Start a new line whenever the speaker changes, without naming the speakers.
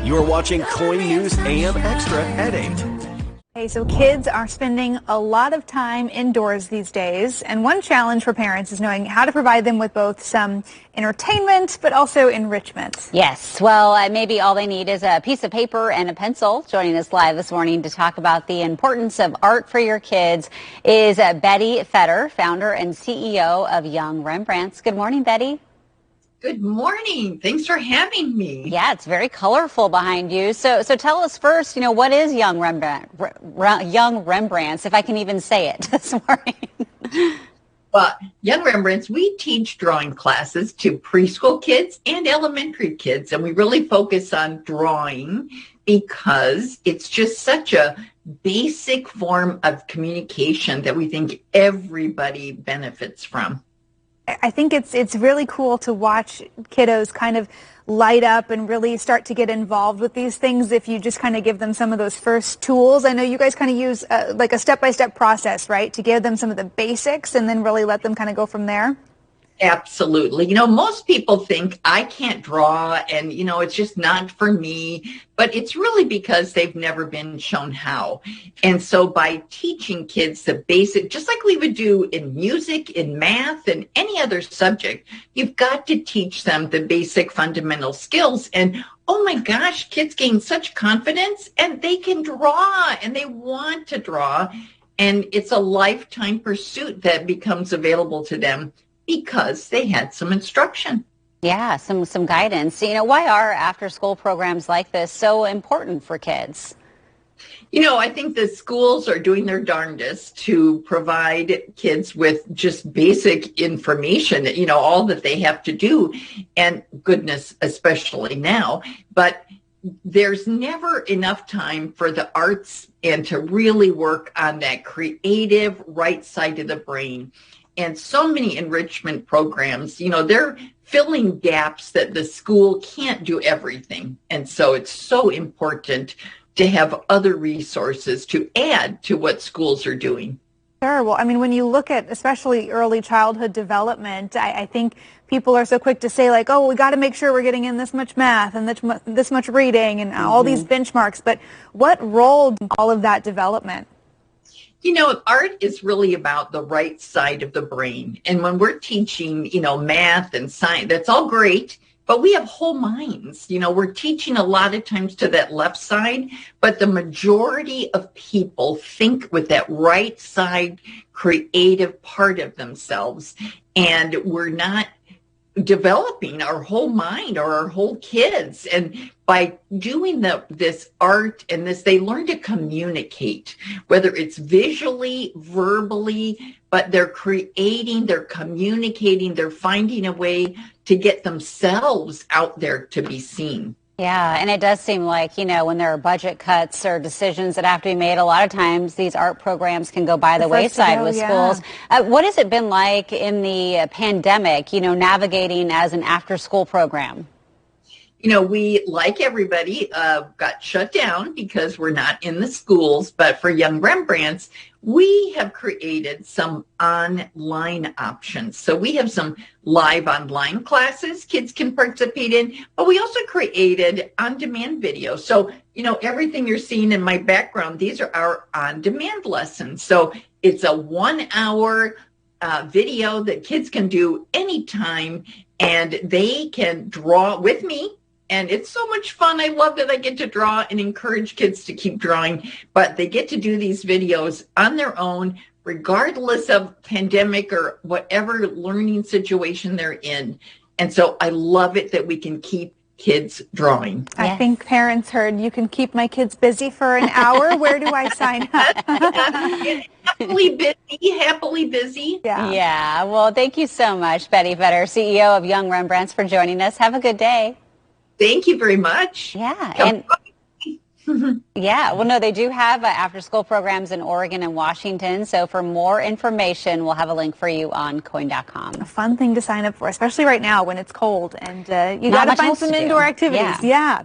You're watching KOIN News AM Extra at 8.
Okay, so kids are spending a lot of time indoors these days, and one challenge for parents is knowing how to provide them with both some entertainment but also enrichment.
Yes, well, maybe all they need is a piece of paper and a pencil. Joining us live this morning to talk about the importance of art for your kids is Betty Fetter, founder and CEO of Young Rembrandts. Good morning, Betty.
Good morning. Thanks for having me.
Yeah, it's very colorful behind you. So tell us first, what is Young Rembrandts, if I can even say it this morning?
Well, Young Rembrandts, we teach drawing classes to preschool kids and elementary kids, and we really focus on drawing because it's just such a basic form of communication that we think everybody benefits from.
I think it's really cool to watch kiddos kind of light up and really start to get involved with these things if you just kind of give them some of those first tools. I know you guys kind of use like a step-by-step process, right, to give them some of the basics and then really let them kind of go from there.
Absolutely. Most people think I can't draw and, it's just not for me, but it's really because they've never been shown how. And so by teaching kids the basic, just like we would do in music, in math, and any other subject, you've got to teach them the basic fundamental skills. And oh my gosh, kids gain such confidence and they can draw and they want to draw. And it's a lifetime pursuit that becomes available to them because they had some instruction.
Yeah, some guidance. Why are after-school programs like this so important for kids?
I think the schools are doing their darndest to provide kids with just basic information, all that they have to do, and goodness, especially now. But there's never enough time for the arts and to really work on that creative right side of the brain. And so many enrichment programs, they're filling gaps that the school can't do everything. And so it's so important to have other resources to add to what schools are doing.
Sure. Well, when you look at especially early childhood development, I think people are so quick to say like, oh, we got to make sure we're getting in this much math and this much reading and all these benchmarks. But what role in all of that development?
Art is really about the right side of the brain. And when we're teaching, math and science, that's all great, but we have whole minds. We're teaching a lot of times to that left side, but the majority of people think with that right side creative part of themselves. And we're not developing our whole mind or our whole kids. And by doing this art and this, they learn to communicate, whether it's visually, verbally, but they're creating, they're communicating, they're finding a way to get themselves out there to be seen.
Yeah, and it does seem like, when there are budget cuts or decisions that have to be made, a lot of times these art programs can go by the wayside with schools. What has it been like in the pandemic, navigating as an after-school program?
We, like everybody, got shut down because we're not in the schools. But for Young Rembrandts, we have created some online options. So we have some live online classes kids can participate in, but we also created on-demand videos. So, everything you're seeing in my background, these are our on-demand lessons. So it's a 1 hour video that kids can do anytime, and they can draw with me. And it's so much fun. I love that I get to draw and encourage kids to keep drawing, but they get to do these videos on their own, regardless of pandemic or whatever learning situation they're in. And so I love it that we can keep kids drawing.
I think parents heard, you can keep my kids busy for an hour. Where do I sign up?
Happily busy.
Yeah. Well, thank you so much, Betty Fetter, CEO of Young Rembrandts, for joining us. Have a good day.
Thank you very much.
Yeah. Well, no, they do have after-school programs in Oregon and Washington. So for more information, we'll have a link for you on KOIN.com.
A fun thing to sign up for, especially right now when it's cold and you got to find some indoor activities. Yeah.